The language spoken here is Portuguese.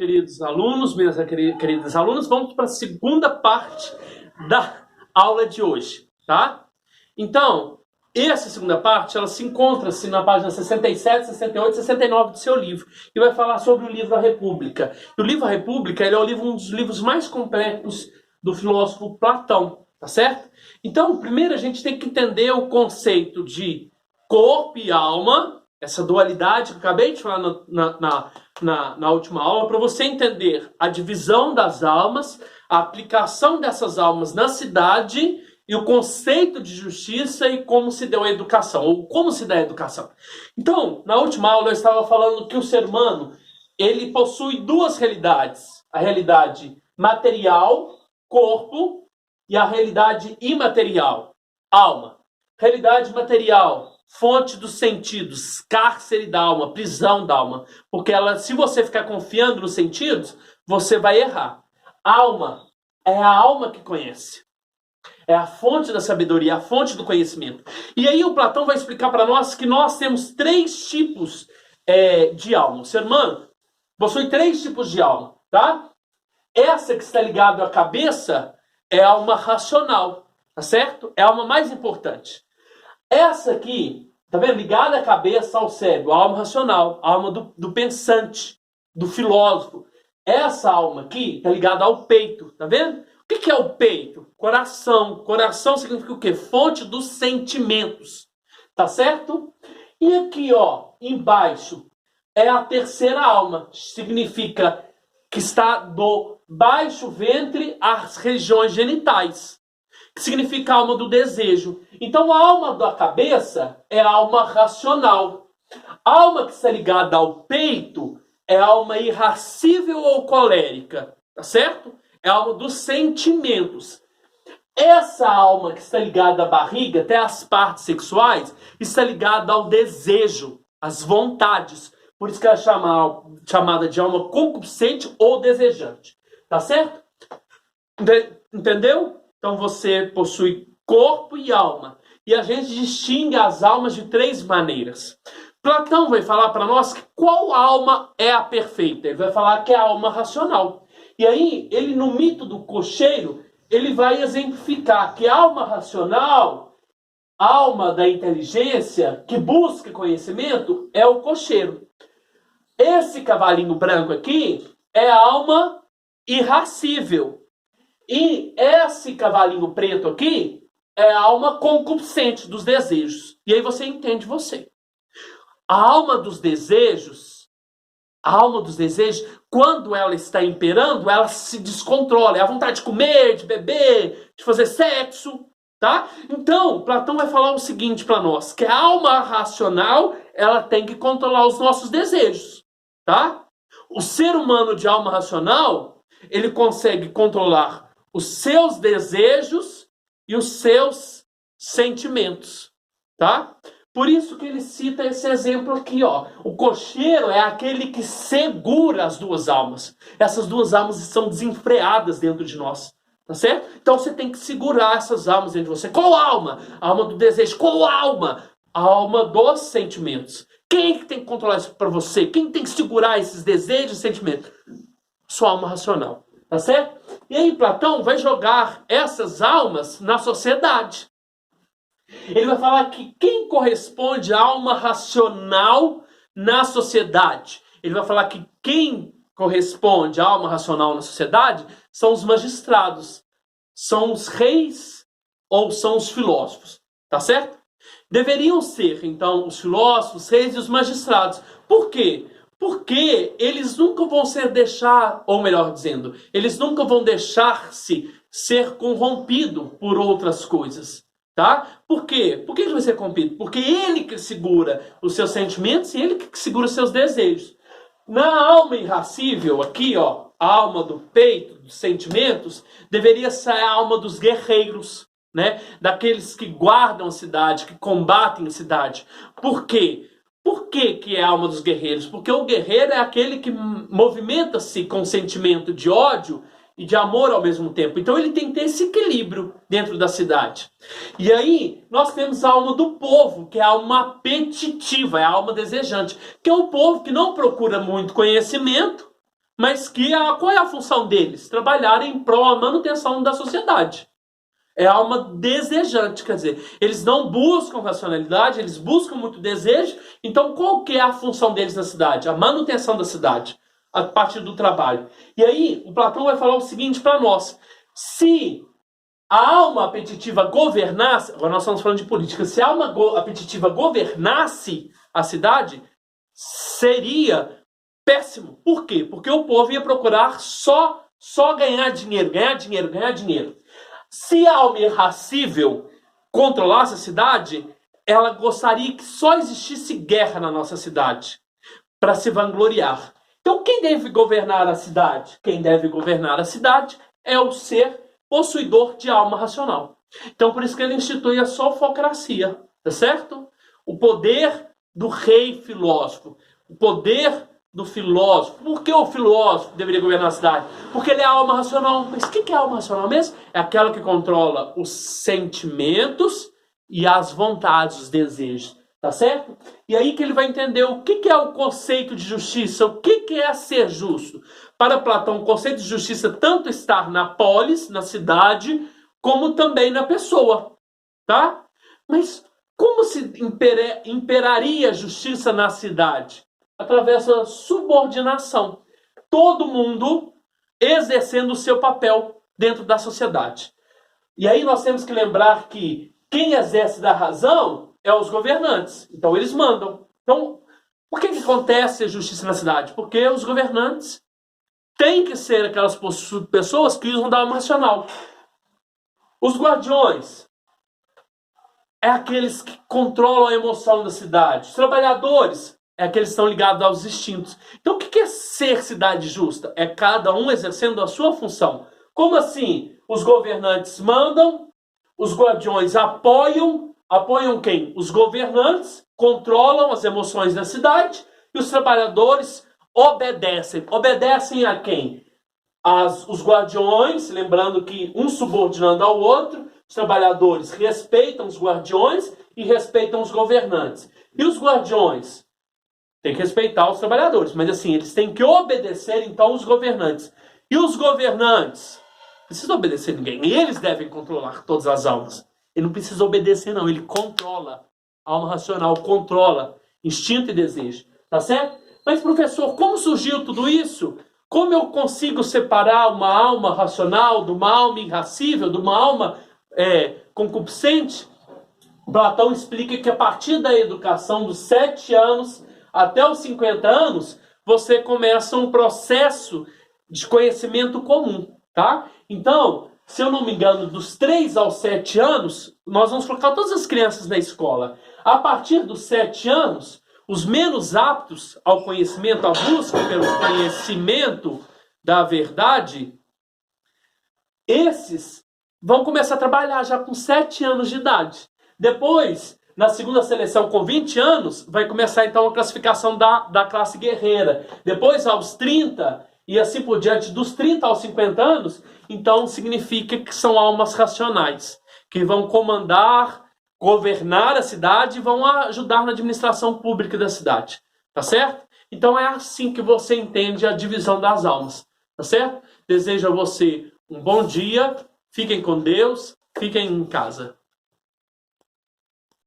queridos alunos, minhas queridas alunas, vamos para a segunda parte da aula de hoje, tá? Então, essa segunda parte, ela se encontra-se na página 67, 68 e 69 do seu livro, e vai falar sobre o livro A República. E o livro A República, ele é um dos livros mais completos do filósofo Platão, tá certo? Então, primeiro a gente tem que entender o conceito de corpo e alma, essa dualidade que eu acabei de falar na última aula, para você entender a divisão das almas, a aplicação dessas almas na cidade e o conceito de justiça e como se deu a educação, ou como se dá a educação. Então, na última aula eu estava falando que o ser humano, ele possui duas realidades, a realidade material, corpo, e a realidade imaterial, alma. Realidade material, fonte dos sentidos, cárcere da alma, prisão da alma. Porque se você ficar confiando nos sentidos, você vai errar. Alma é a alma que conhece. É a fonte da sabedoria, a fonte do conhecimento. E aí o Platão vai explicar para nós que nós temos três tipos de alma. O ser humano possui três tipos de alma, tá? Essa que está ligada à cabeça é a alma racional, tá certo? É a alma mais importante. Essa aqui, tá vendo? Ligada à cabeça, ao cérebro, a alma racional, a alma do pensante, do filósofo. Essa alma aqui tá ligada ao peito, tá vendo? O que é o peito? Coração. Coração significa o quê? Fonte dos sentimentos, tá certo? E aqui, ó, embaixo, é a terceira alma. Significa que está do baixo ventre às regiões genitais, que significa a alma do desejo. Então a alma da cabeça é a alma racional. A alma que está ligada ao peito é a alma irascível ou colérica, tá certo? É a alma dos sentimentos. Essa alma que está ligada à barriga, até às partes sexuais, está ligada ao desejo, às vontades. Por isso que ela é chamada de alma concupiscente ou desejante. Tá certo? Entendeu? Então você possui corpo e alma. E a gente distingue as almas de três maneiras. Platão vai falar para nós que qual alma é a perfeita. Ele vai falar que é a alma racional. E aí, ele no mito do cocheiro, ele vai exemplificar que a alma racional, alma da inteligência, que busca conhecimento, é o cocheiro. Esse cavalinho branco aqui é a alma irascível. E esse cavalinho preto aqui é a alma concupiscente dos desejos. E aí você entende você. A alma dos desejos, quando ela está imperando, ela se descontrola. É a vontade de comer, de beber, de fazer sexo, tá? Então, Platão vai falar o seguinte para nós, que a alma racional, ela tem que controlar os nossos desejos, tá? O ser humano de alma racional, ele consegue controlar os seus desejos e os seus sentimentos, tá? Por isso que ele cita esse exemplo aqui, ó. O cocheiro é aquele que segura as duas almas. Essas duas almas estão desenfreadas dentro de nós, tá certo? Então você tem que segurar essas almas dentro de você. Qual alma? A alma do desejo. Qual alma? A alma dos sentimentos. Quem que tem que controlar isso para você? Quem tem que segurar esses desejos e sentimentos? Sua alma racional, tá certo? E aí Platão vai jogar essas almas na sociedade. Ele vai falar que quem corresponde à alma racional na sociedade? Ele vai falar que quem corresponde à alma racional na sociedade são os magistrados, são os reis ou são os filósofos, tá certo? Deveriam ser, então, os filósofos, os reis e os magistrados. Por quê? Porque eles nunca vão eles nunca vão deixar-se ser corrompido por outras coisas. Tá? Por quê? Por que ele vai ser corrompido? Porque ele que segura os seus sentimentos e ele que segura os seus desejos. Na alma irascível, aqui, ó, a alma do peito, dos sentimentos, deveria ser a alma dos guerreiros, né? Daqueles que guardam a cidade, que combatem a cidade. Por quê? Por que é a alma dos guerreiros? Porque o guerreiro é aquele que movimenta-se com sentimento de ódio e de amor ao mesmo tempo. Então ele tem que ter esse equilíbrio dentro da cidade. E aí nós temos a alma do povo, que é a alma apetitiva, é a alma desejante, que é o povo que não procura muito conhecimento, mas qual é a função deles? Trabalhar em prol da manutenção da sociedade. É alma desejante, quer dizer, eles não buscam racionalidade, eles buscam muito desejo. Então, qual que é a função deles na cidade? A manutenção da cidade, a partir do trabalho. E aí, o Platão vai falar o seguinte para nós: se a alma apetitiva governasse, agora nós estamos falando de política, se a alma apetitiva governasse a cidade, seria péssimo. Por quê? Porque o povo ia procurar só ganhar dinheiro, ganhar dinheiro, ganhar dinheiro. Se a alma irracível controlasse a cidade, ela gostaria que só existisse guerra na nossa cidade, para se vangloriar. Então, quem deve governar a cidade? Quem deve governar a cidade é o ser possuidor de alma racional. Então, por isso que ele institui a sofocracia, tá certo? O poder do rei filósofo, o poder do filósofo. Por que o filósofo deveria governar a cidade? Porque ele é a alma racional. Mas o que é a alma racional mesmo? É aquela que controla os sentimentos e as vontades, os desejos. Tá certo? E aí que ele vai entender o que é o conceito de justiça, o que é ser justo. Para Platão, o conceito de justiça tanto está na polis, na cidade, como também na pessoa. Tá? Mas como se imperaria a justiça na cidade? Através da subordinação. Todo mundo exercendo o seu papel dentro da sociedade. E aí nós temos que lembrar que quem exerce da razão é os governantes. Então eles mandam. Então, por que acontece a justiça na cidade? Porque os governantes têm que ser aquelas pessoas que usam da alma racional. Os guardiões é aqueles que controlam a emoção da cidade. Os trabalhadores é aqueles que estão ligados aos instintos. Então, o que é ser cidade justa? É cada um exercendo a sua função. Como assim? Os governantes mandam, os guardiões apoiam quem? Os governantes controlam as emoções da cidade e os trabalhadores obedecem. Obedecem a quem? Os guardiões, lembrando que um subordinando ao outro, os trabalhadores respeitam os guardiões e respeitam os governantes. E os guardiões têm que respeitar os trabalhadores, mas assim, eles têm que obedecer então os governantes. E os governantes não precisam obedecer ninguém, e eles devem controlar todas as almas. Ele não precisa obedecer não, ele controla. A alma racional controla instinto e desejo, tá certo? Mas professor, como surgiu tudo isso? Como eu consigo separar uma alma racional de uma alma irracível, de uma alma concupiscente? Platão explica que a partir da educação dos 7 anos até os 50 anos, você começa um processo de conhecimento comum, tá? Então, se eu não me engano, dos 3 aos 7 anos, nós vamos colocar todas as crianças na escola. A partir dos 7 anos, os menos aptos ao conhecimento, à busca pelo conhecimento da verdade, esses vão começar a trabalhar já com 7 anos de idade. Depois, na segunda seleção, com 20 anos, vai começar então a classificação da classe guerreira. Depois, aos 30, e assim por diante, dos 30 aos 50 anos, então significa que são almas racionais, que vão comandar, governar a cidade e vão ajudar na administração pública da cidade. Tá certo? Então é assim que você entende a divisão das almas. Tá certo? Desejo a você um bom dia, fiquem com Deus, fiquem em casa.